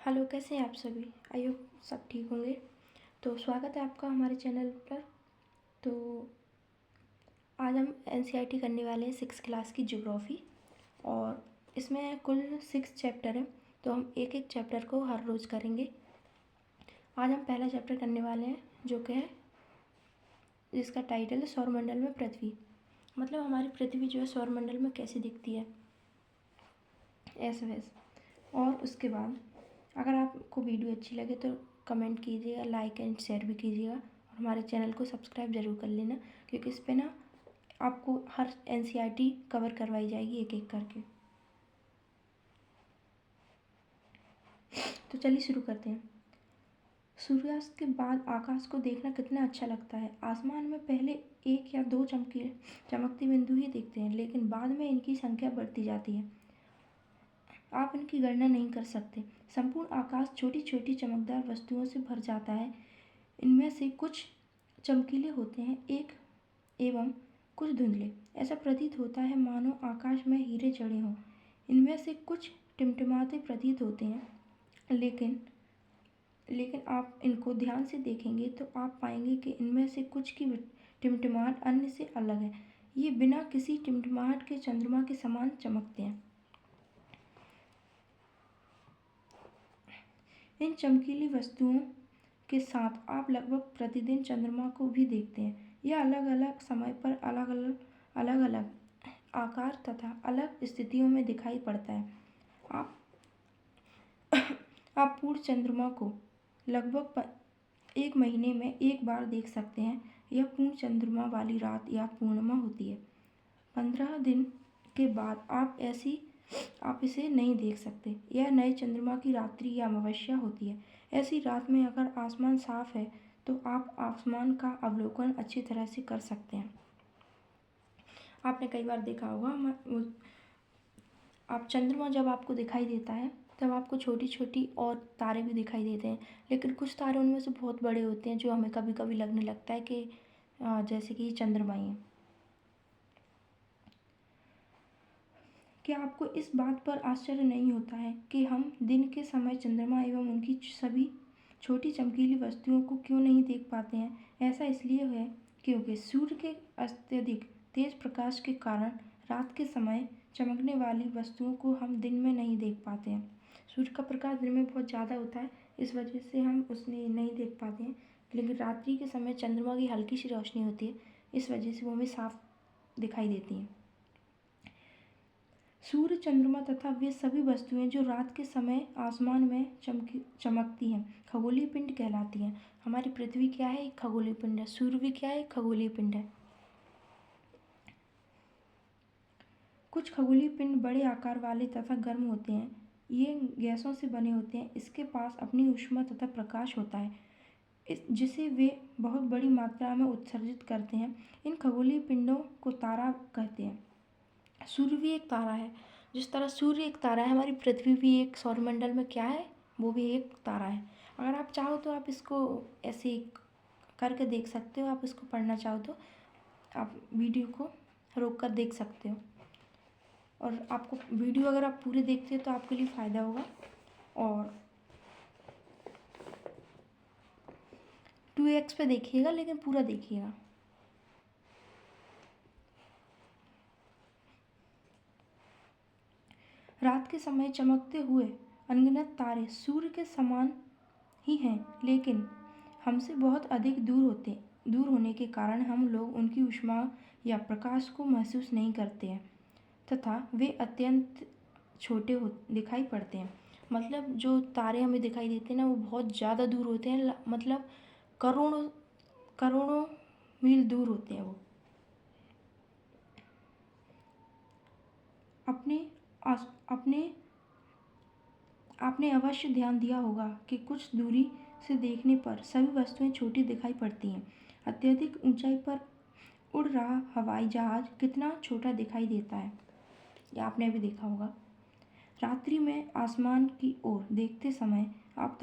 Hello, कैसे हैं आप सभी? आई होप सब ठीक होंगे। तो स्वागत है आपका हमारे चैनल पर। तो आज हम एनसीईआरटी करने वाले हैं 6th क्लास की ज्योग्राफी, और इसमें कुल 6 चैप्टर हैं। तो हम एक एक चैप्टर को हर रोज़ करेंगे। आज हम पहला चैप्टर करने वाले हैं जो कि है, जिसका टाइटल है सौरमंडल में पृथ्वी। मतलब हमारी पृथ्वी जो है सौरमंडल में कैसे दिखती है, ऐसे वैसे। और उसके बाद अगर आपको वीडियो अच्छी लगे तो कमेंट कीजिएगा, लाइक एंड शेयर भी कीजिएगा, और हमारे चैनल को सब्सक्राइब ज़रूर कर लेना, क्योंकि इस पे ना आपको हर एनसीईआरटी कवर करवाई जाएगी एक एक करके। तो चलिए शुरू करते हैं। सूर्यास्त के बाद आकाश को देखना कितना अच्छा लगता है। आसमान में पहले 1 या 2 चमकते बिंदु ही दिखते हैं, लेकिन बाद में इनकी संख्या बढ़ती जाती है। आप इनकी गणना नहीं कर सकते। संपूर्ण आकाश छोटी छोटी चमकदार वस्तुओं से भर जाता है। इनमें से कुछ चमकीले होते हैं एवं कुछ धुंधले। ऐसा प्रतीत होता है मानो आकाश में हीरे चढ़े हों। इनमें से कुछ टिमटिमाते प्रतीत होते हैं, लेकिन आप इनको ध्यान से देखेंगे तो आप पाएंगे कि इनमें से कुछ की टिमटिमाहट अन्य से अलग है। ये बिना किसी टिमटिमाहट के चंद्रमा के समान चमकते हैं। इन चमकीली वस्तुओं के साथ आप लगभग प्रतिदिन चंद्रमा को भी देखते हैं। यह अलग अलग समय पर अलग अलग आकार तथा अलग स्थितियों में दिखाई पड़ता है। आप पूर्ण चंद्रमा को लगभग 1 महीने में एक बार देख सकते हैं। यह पूर्ण चंद्रमा वाली रात या पूर्णिमा होती है। 15 दिन के बाद आप इसे नहीं देख सकते। यह नए चंद्रमा की रात्रि या अमावस्या होती है। ऐसी रात में अगर आसमान साफ है तो आप आसमान का अवलोकन अच्छी तरह से कर सकते हैं। आपने कई बार देखा होगा, आप चंद्रमा जब आपको दिखाई देता है तब आपको छोटी छोटी और तारे भी दिखाई देते हैं, लेकिन कुछ तारे उनमें से बहुत बड़े होते हैं जो हमें कभी कभी लगने लगता है कि जैसे कि चंद्रमा ही है। क्या आपको इस बात पर आश्चर्य नहीं होता है कि हम दिन के समय चंद्रमा एवं उनकी सभी छोटी चमकीली वस्तुओं को क्यों नहीं देख पाते हैं? ऐसा इसलिए है क्योंकि सूर्य के अत्यधिक तेज प्रकाश के कारण रात के समय चमकने वाली वस्तुओं को हम दिन में नहीं देख पाते हैं। सूर्य का प्रकाश दिन में बहुत ज़्यादा होता है, इस वजह से हम उसमें नहीं देख पाते हैं, लेकिन रात्रि के समय चंद्रमा की हल्की सी रोशनी होती है, इस वजह से वो हमें साफ दिखाई देती हैं। सूर्य, चंद्रमा तथा वे सभी वस्तुएं जो रात के समय आसमान में चमकती हैं खगोलीय पिंड कहलाती हैं। हमारी पृथ्वी क्या है? एक खगोलीय पिंड है। सूर्य भी क्या है? एक खगोलीय पिंड है। कुछ खगोलीय पिंड बड़े आकार वाले तथा गर्म होते हैं। ये गैसों से बने होते हैं। इसके पास अपनी ऊष्मा तथा प्रकाश होता है जिसे वे बहुत बड़ी मात्रा में उत्सर्जित करते हैं। इन खगोलीय पिंडों को तारा कहते हैं। सूर्य भी एक तारा है। जिस तरह सूर्य एक तारा है, हमारी पृथ्वी भी एक सौरमंडल में क्या है? वो भी एक तारा है। अगर आप चाहो तो आप इसको ऐसे करके देख सकते हो। आप इसको पढ़ना चाहो तो आप वीडियो को रोक कर देख सकते हो, और आपको वीडियो अगर आप पूरे देखते हो तो आपके लिए फ़ायदा होगा। और 2x पे देखिएगा, लेकिन पूरा देखिएगा। रात के समय चमकते हुए अनगिनत तारे सूर्य के समान ही हैं, लेकिन हमसे बहुत अधिक दूर होने के कारण हम लोग उनकी ऊष्मा या प्रकाश को महसूस नहीं करते हैं तथा वे अत्यंत छोटे दिखाई पड़ते हैं। मतलब जो तारे हमें दिखाई देते हैं ना, वो बहुत ज़्यादा दूर होते हैं। मतलब करोड़ों करोड़ों मील दूर होते हैं वो। आपने अवश्य ध्यान दिया होगा कि कुछ दूरी से देखने पर सभी वस्तुएं छोटी दिखाई पड़ती हैं। अत्यधिक ऊंचाई पर उड़ रहा हवाई जहाज कितना छोटा दिखाई देता है, या आपने भी देखा होगा। रात्रि में आसमान की ओर देखते समय आप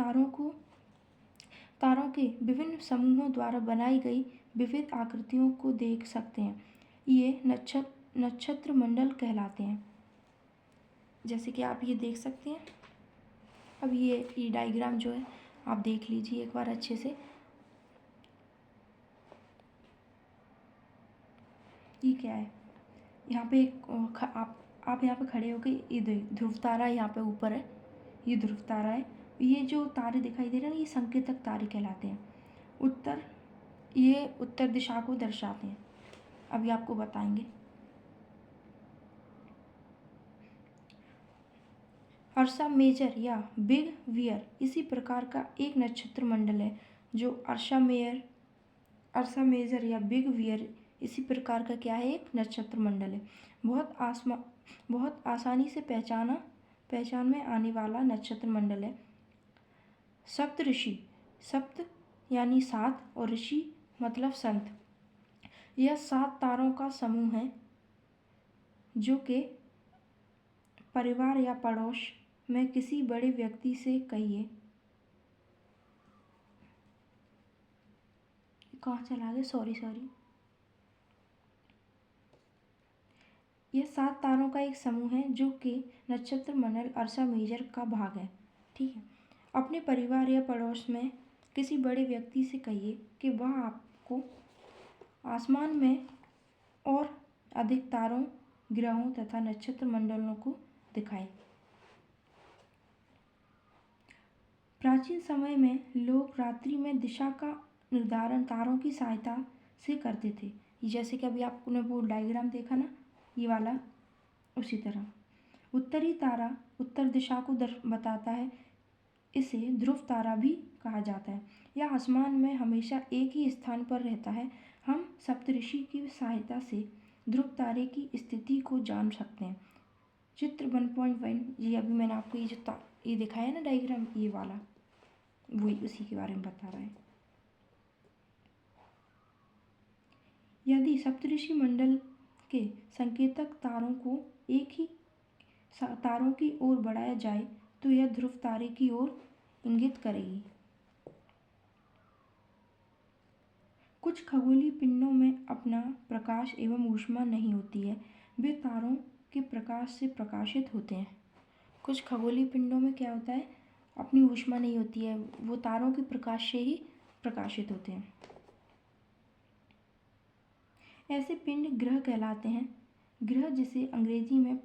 तारों के विभिन्न समूहों द्वारा बनाई गई विविध आकृतियों को देख सकते हैं। ये नक्षत्र मंडल कहलाते हैं। जैसे कि आप ये देख सकते हैं, अब ये डायग्राम जो है आप देख लीजिए एक बार अच्छे से। ये क्या है, यहाँ पे एक आप यहाँ पे खड़े हो गए, ये ध्रुव तारा यहाँ पे ऊपर है, ये ध्रुव तारा है। ये जो तारे दिखाई दे रहे हैं ना, ये संकेतक तारे कहलाते हैं। ये उत्तर दिशा को दर्शाते हैं। अभी आपको बताएंगे। अर्सा मेजर या बिग वियर इसी प्रकार का एक नक्षत्र मंडल है जो अर्सा मेजर या बिग वियर इसी प्रकार का क्या है, एक नक्षत्र मंडल है। बहुत आसानी से पहचान में आने वाला नक्षत्र मंडल है। सप्त ऋषि, सप्त यानी 7 और ऋषि मतलब संत। यह 7 तारों का समूह है जो कि परिवार या पड़ोस में किसी बड़े व्यक्ति से कहिए, कहाँ चला गया, सॉरी। यह 7 तारों का एक समूह है जो कि नक्षत्र मंडल अर्सा मेजर का भाग है। ठीक है। अपने परिवार या पड़ोस में किसी बड़े व्यक्ति से कहिए कि वह आपको आसमान में और अधिक तारों, ग्रहों तथा नक्षत्र मंडलों को दिखाए। प्राचीन समय में लोग रात्रि में दिशा का निर्धारण तारों की सहायता से करते थे। जैसे कि अभी आपने वो डायग्राम देखा ना, ये वाला, उसी तरह उत्तरी तारा उत्तर दिशा को बताता है। इसे ध्रुव तारा भी कहा जाता है। यह आसमान में हमेशा एक ही स्थान पर रहता है। हम सप्तऋषि की सहायता से ध्रुव तारे की स्थिति को जान सकते हैं। चित्र 1.1, ये अभी मैंने आपको ये दिखाया है ना डायग्राम, ये वाला वही उसी के बारे में बता रहा है। यदि सप्तऋषि मंडल के संकेतक तारों को एक ही तारों की ओर बढ़ाया जाए तो यह ध्रुव तारे की ओर इंगित करेगी। कुछ खगोलीय पिंडों में अपना प्रकाश एवं ऊष्मा नहीं होती है, वे तारों के प्रकाश से प्रकाशित होते हैं। कुछ खगोलीय पिंडों में क्या होता है, अपनी ऊष्मा नहीं होती है, वो तारों के प्रकाश से ही प्रकाशित होते हैं। ऐसे पिंड ग्रह कहलाते हैं। ग्रह जिसे अंग्रेजी में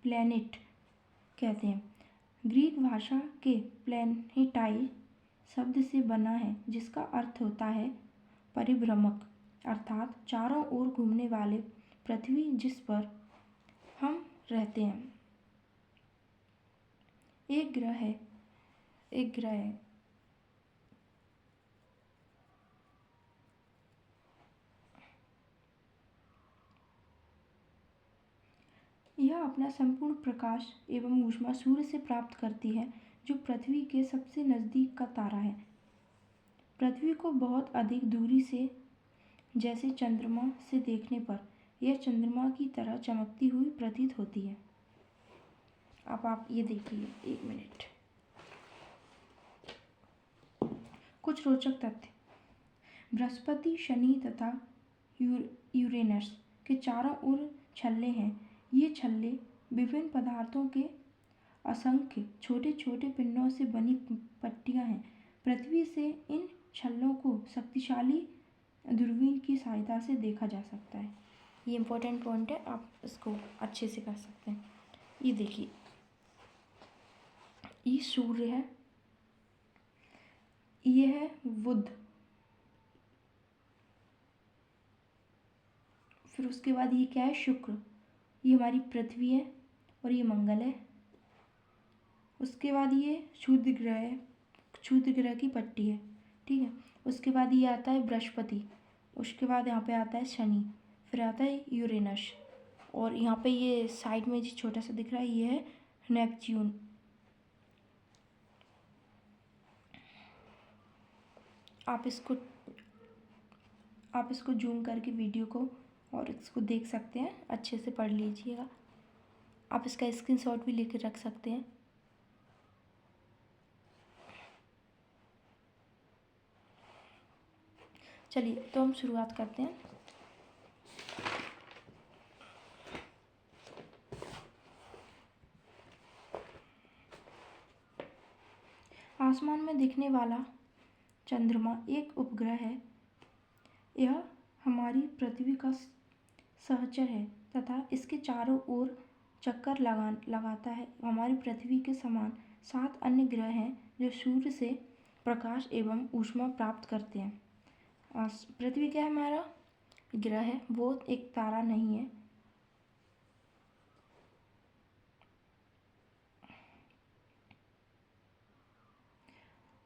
प्लैनेट कहते हैं, ग्रीक भाषा के प्लैनेटाई शब्द से बना है जिसका अर्थ होता है परिभ्रमक, अर्थात चारों ओर घूमने वाले पृथ्वी जिस पर हम रहते हैं। एक ग्रह है यह अपना संपूर्ण प्रकाश एवं ऊष्मा सूर्य से प्राप्त करती है जो पृथ्वी के सबसे नज़दीक का तारा है। पृथ्वी को बहुत अधिक दूरी से जैसे चंद्रमा से देखने पर यह चंद्रमा की तरह चमकती हुई प्रतीत होती है। अब आप ये देखिए, 1 मिनट। कुछ रोचक तथ्य। बृहस्पति, शनि तथा यूरेनस के चारों ओर छल्ले हैं। ये छल्ले विभिन्न पदार्थों के असंख्य छोटे छोटे पिंडों से बनी पट्टियां हैं। पृथ्वी से इन छल्लों को शक्तिशाली दूरबीन की सहायता से देखा जा सकता है। ये इम्पोर्टेंट पॉइंट है, आप इसको अच्छे से कर सकते हैं। ये देखिए, ये सूर्य है, ये है बुध, फिर उसके बाद ये क्या है, शुक्र, ये हमारी पृथ्वी है और ये मंगल है। उसके बाद ये क्षुद्र ग्रह है, क्षुद्र ग्रह की पट्टी है। ठीक है। उसके बाद ये आता है बृहस्पति, उसके बाद यहाँ पे आता है शनि, फिर आता है यूरेनस, और यहाँ पे ये साइड में जो छोटा सा दिख रहा है ये है नेपच्यून। आप इसको जूम करके वीडियो को और इसको देख सकते हैं, अच्छे से पढ़ लीजिएगा। आप इसका स्क्रीनशॉट भी लेकर रख सकते हैं। चलिए, तो हम शुरुआत करते हैं। आसमान में दिखने वाला चंद्रमा एक उपग्रह है। यह हमारी पृथ्वी का सहचर है तथा इसके चारों ओर चक्कर लगाता है। हमारी पृथ्वी के समान 7 अन्य ग्रह हैं जो सूर्य से प्रकाश एवं ऊष्मा प्राप्त करते हैं। पृथ्वी क्या है? हमारा ग्रह है, वो एक तारा नहीं है।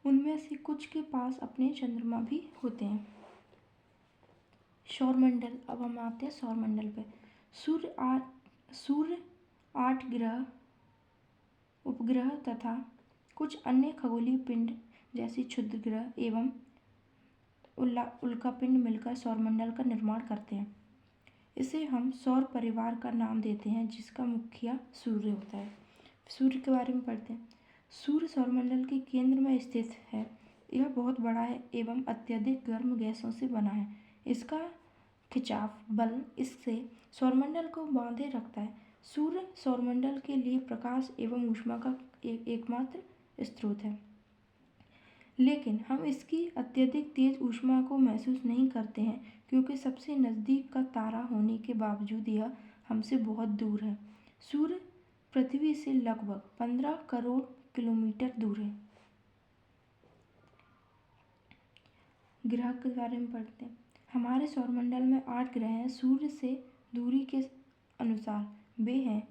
उनमें से कुछ के पास अपने चंद्रमा भी होते हैं। सौरमंडल, अब हम आते हैं सौरमंडल पे। सूर्य 8 ग्रह, उपग्रह तथा कुछ अन्य खगोलीय पिंड जैसे क्षुद्र ग्रह एवं उल्कापिंड मिलकर सौरमंडल का निर्माण करते हैं। इसे हम सौर परिवार का नाम देते हैं, जिसका मुखिया सूर्य होता है। सूर्य के बारे में पढ़ते हैं। सूर्य सौरमंडल के केंद्र में स्थित है। यह बहुत बड़ा है एवं अत्यधिक गर्म गैसों से बना है। इसका खिंचाव बल इससे सौरमंडल को बांधे रखता है। सूर्य सौरमंडल के लिए प्रकाश एवं ऊष्मा का एकमात्र स्रोत है, लेकिन हम इसकी अत्यधिक तेज ऊष्मा को महसूस नहीं करते हैं, क्योंकि सबसे नज़दीक का तारा होने के बावजूद यह हमसे बहुत दूर है। सूर्य पृथ्वी से लगभग 15 करोड़ किलोमीटर दूर है। ग्रह के बारे में पढ़ते हैं। हमारे सौरमंडल में 8 ग्रह हैं। सूर्य से दूरी के अनुसार वे हैं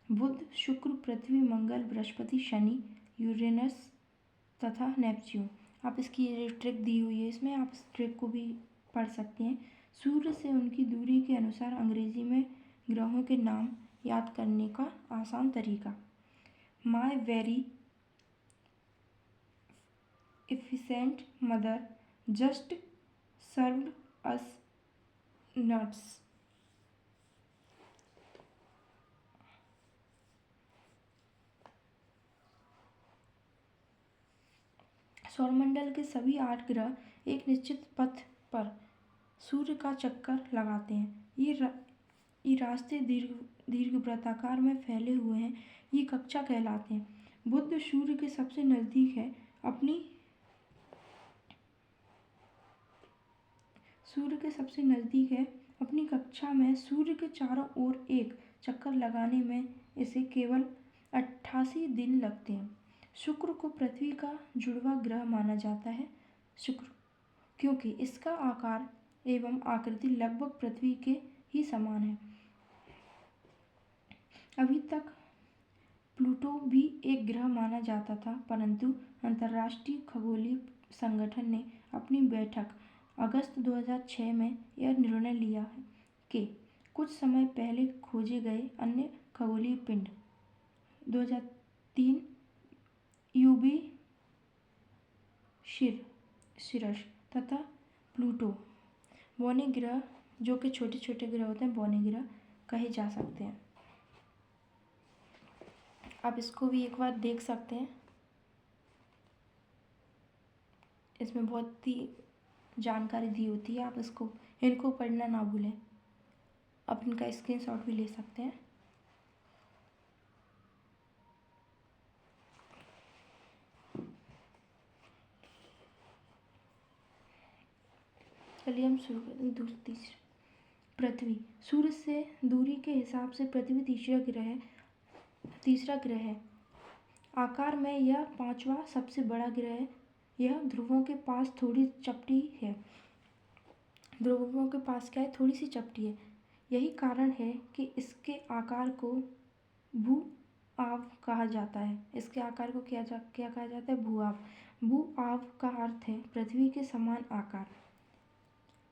बुध, शुक्र, पृथ्वी, मंगल, बृहस्पति, शनि, यूरेनस तथा नेपच्यून। आप इसकी ये ट्रिक दी हुई है, इसमें आप इस ट्रिक को भी पढ़ सकते हैं। सूर्य से उनकी दूरी के अनुसार अंग्रेजी में ग्रहों के नाम याद करने का आसान तरीका। My very efficient mother just served us nuts. सौरमंडल के सभी 8 ग्रह एक निश्चित पथ पर सूर्य का चक्कर लगाते हैं। ये रास्ते दीर्घ वृत्ताकार में फैले हुए हैं। ये कक्षा कहलाते हैं। बुध सूर्य के सबसे नज़दीक है। अपनी कक्षा में सूर्य के चारों ओर एक चक्कर लगाने में इसे केवल 88 दिन लगते हैं। शुक्र को पृथ्वी का जुड़वा ग्रह माना जाता है। शुक्र क्योंकि इसका आकार एवं आकृति लगभग पृथ्वी के ही समान है। अभी तक प्लूटो भी एक ग्रह माना जाता था, परंतु अंतर्राष्ट्रीय खगोलीय संगठन ने अपनी बैठक अगस्त 2006 में यह निर्णय लिया है कि कुछ समय पहले खोजे गए अन्य खगोलीय पिंड 2003 यूवी सिरस तथा प्लूटो बौने ग्रह, जो कि छोटे छोटे ग्रह होते हैं, बौने ग्रह कहे जा सकते हैं। आप इसको भी एक बार देख सकते हैं। इसमें बहुत ही जानकारी दी होती है। आप इनको पढ़ना ना भूलें। आप इनका स्क्रीनशॉट भी ले सकते हैं। चलिए हम शुरू करते हैं। पृथ्वी सूर्य से दूरी के हिसाब से पृथ्वी तीसरा ग्रह है। आकार में यह 5वां सबसे बड़ा ग्रह है। यह ध्रुवों के पास थोड़ी चपटी है। ध्रुवों के पास क्या है? थोड़ी सी चपटी है। यही कारण है कि इसके आकार को भू-आव कहा जाता है। इसके आकार को क्या कहा जाता है? भू-आव। भू-आव का अर्थ है पृथ्वी के समान आकार।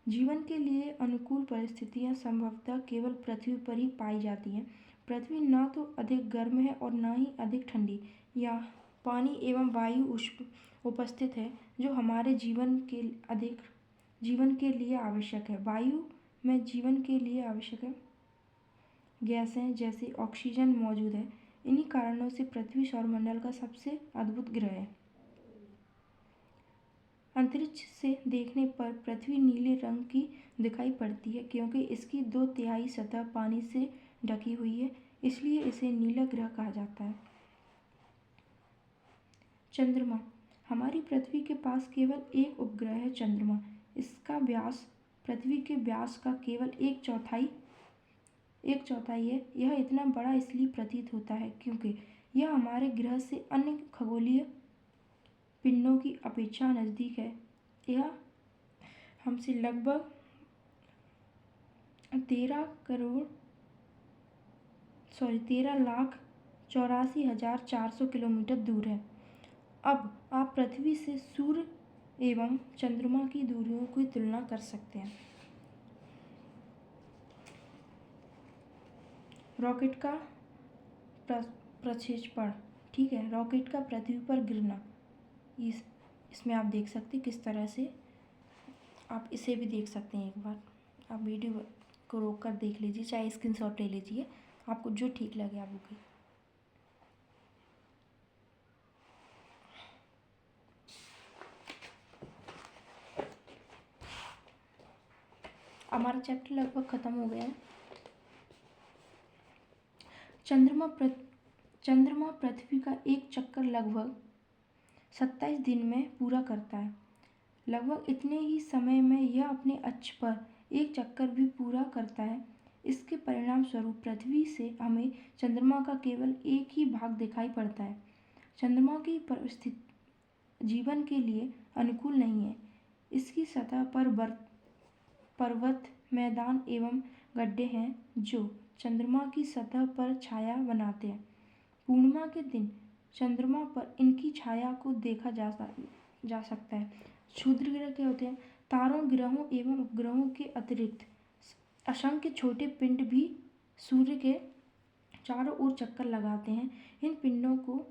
जीवन के लिए अनुकूल परिस्थितियां संभवतः केवल पृथ्वी पर ही पाई जाती हैं। पृथ्वी न तो अधिक गर्म है और न ही अधिक ठंडी। यहाँ पानी एवं वायु उपस्थित है, जो हमारे जीवन के लिए आवश्यक है। वायु में जीवन के लिए आवश्यक है गैसें जैसे ऑक्सीजन मौजूद है। इन्हीं कारणों से पृथ्वी सौरमंडल का सबसे अद्भुत ग्रह है। अंतरिक्ष से देखने पर पृथ्वी नीले रंग की दिखाई पड़ती है, क्योंकि इसकी 2/3 सतह पानी से ढकी हुई है, इसलिए इसे नीला ग्रह कहा जाता है। चंद्रमा हमारी पृथ्वी के पास केवल एक उपग्रह है, चंद्रमा। इसका व्यास पृथ्वी के व्यास का केवल एक चौथाई है। यह इतना बड़ा इसलिए प्रतीत होता है क्योंकि यह हमारे ग्रह से अन्य खगोलीय पिंडों की अपेक्षा नज़दीक है। यह हमसे लगभग 13,84,400 किलोमीटर दूर है। अब आप पृथ्वी से सूर्य एवं चंद्रमा की दूरियों की तुलना कर सकते हैं। रॉकेट का प्रक्षेपण, ठीक है, रॉकेट का पृथ्वी पर गिरना, इसमें आप देख सकते हैं किस तरह से। आप इसे भी देख सकते हैं, एक बार आप वीडियो को रोक कर देख लीजिए, चाहे स्क्रीनशॉट ले लीजिए, आपको जो ठीक लगे आप वो। हमारा चैप्टर लगभग ख़त्म हो गया है। चंद्रमा पृथ्वी का एक चक्कर लगभग 27 दिन में पूरा करता है। लगभग इतने ही समय में यह अपने अक्ष पर एक चक्कर भी पूरा करता है। इसके परिणाम स्वरूप पृथ्वी से हमें चंद्रमा का केवल एक ही भाग दिखाई पड़ता है। चंद्रमा की परिस्थिति जीवन के लिए अनुकूल नहीं है। इसकी सतह पर पर्वत, मैदान एवं गड्ढे हैं जो चंद्रमा की सतह पर छाया बनाते हैं। पूर्णिमा के दिन चंद्रमा पर इनकी छाया को देखा जा सकता है। क्षुद्र ग्रह क्या होते हैं? तारों, ग्रहों एवं उपग्रहों के अतिरिक्त असंख्य छोटे पिंड भी सूर्य के चारों ओर चक्कर लगाते हैं। इन पिंडों को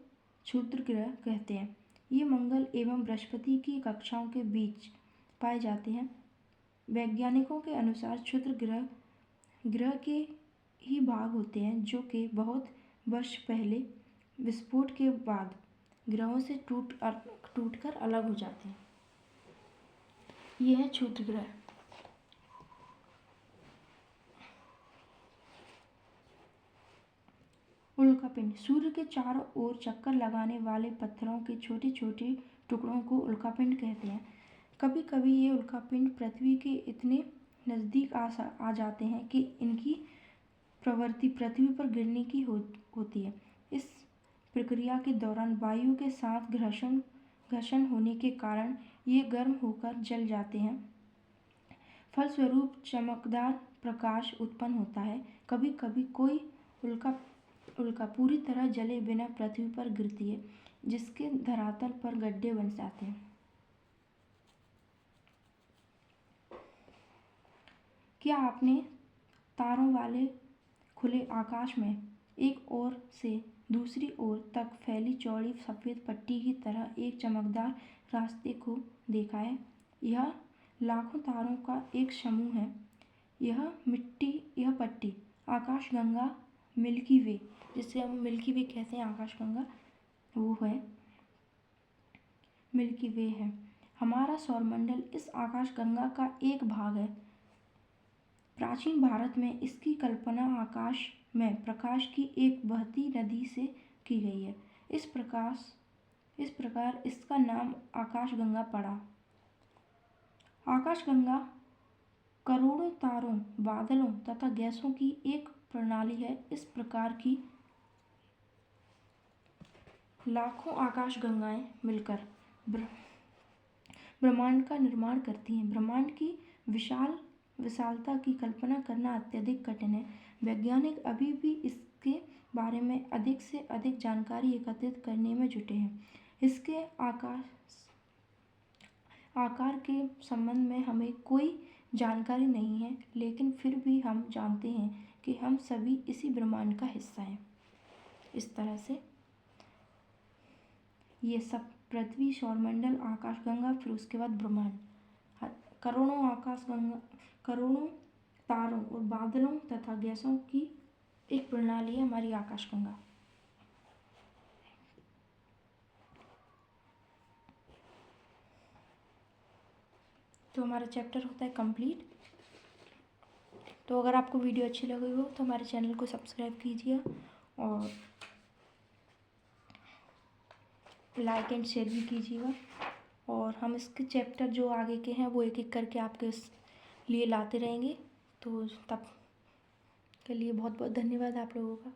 क्षुद्र ग्रह कहते हैं। ये मंगल एवं बृहस्पति की कक्षाओं के बीच पाए जाते हैं। वैज्ञानिकों के अनुसार क्षुद्र ग्रह के ही भाग होते हैं जो कि बहुत वर्ष पहले विस्फोट के बाद ग्रहों से टूटकर अलग हो जाते हैं। ये है क्षुद्र ग्रह। उल्कापिंड, सूर्य के चारों ओर चक्कर लगाने वाले पत्थरों के छोटे छोटे टुकड़ों को उल्कापिंड कहते हैं। कभी कभी ये उल्कापिंड पृथ्वी के इतने नज़दीक आ जाते हैं कि इनकी प्रवृत्ति पृथ्वी पर गिरने की होती है। इस प्रक्रिया के दौरान वायु के साथ घर्षण होने के कारण ये गर्म होकर जल जाते हैं। फलस्वरूप चमकदार प्रकाश उत्पन्न होता है। कभी कभी कोई उल्का पूरी तरह जले बिना पृथ्वी पर गिरती है, जिसके धरातल पर गड्ढे बन जाते हैं। क्या आपने तारों वाले खुले आकाश में एक ओर से दूसरी ओर तक फैली चौड़ी सफ़ेद पट्टी की तरह एक चमकदार रास्ते को देखा है? यह लाखों तारों का एक समूह है। यह पट्टी आकाशगंगा, मिल्की वे, जिसे हम मिल्की वे कहते हैं, आकाशगंगा वो है, मिल्की वे है। हमारा सौरमंडल इस आकाशगंगा का एक भाग है। प्राचीन भारत में इसकी कल्पना आकाश में प्रकाश की एक बहती नदी से की गई है। इस प्रकार इसका नाम आकाशगंगा पड़ा। आकाशगंगा करोड़ों तारों, बादलों तथा गैसों की एक प्रणाली है। इस प्रकार की लाखों आकाशगंगाएं मिलकर ब्रह्मांड का निर्माण करती हैं। ब्रह्मांड की विशालता की कल्पना करना अत्यधिक कठिन है। वैज्ञानिक अभी भी इसके बारे में अधिक से अधिक जानकारी एकत्रित करने में जुटे हैं। इसके आकार के संबंध में हमें कोई जानकारी नहीं है, लेकिन फिर भी हम जानते हैं कि हम सभी इसी ब्रह्मांड का हिस्सा हैं। इस तरह से ये सब पृथ्वी, सौरमंडल, आकाशगंगा, फिर उसके बाद ब्रह्मांड, करोड़ों तारों और बादलों तथा गैसों की एक प्रणाली है हमारी आकाशगंगा। तो हमारा चैप्टर होता है कंप्लीट। तो अगर आपको वीडियो अच्छी लगी हो तो हमारे चैनल को सब्सक्राइब कीजिए और लाइक एंड शेयर भी कीजिएगा। और हम इसके चैप्टर जो आगे के हैं वो एक एक करके आपके लिए लाते रहेंगे। तो तब के लिए बहुत बहुत धन्यवाद आप लोगों का।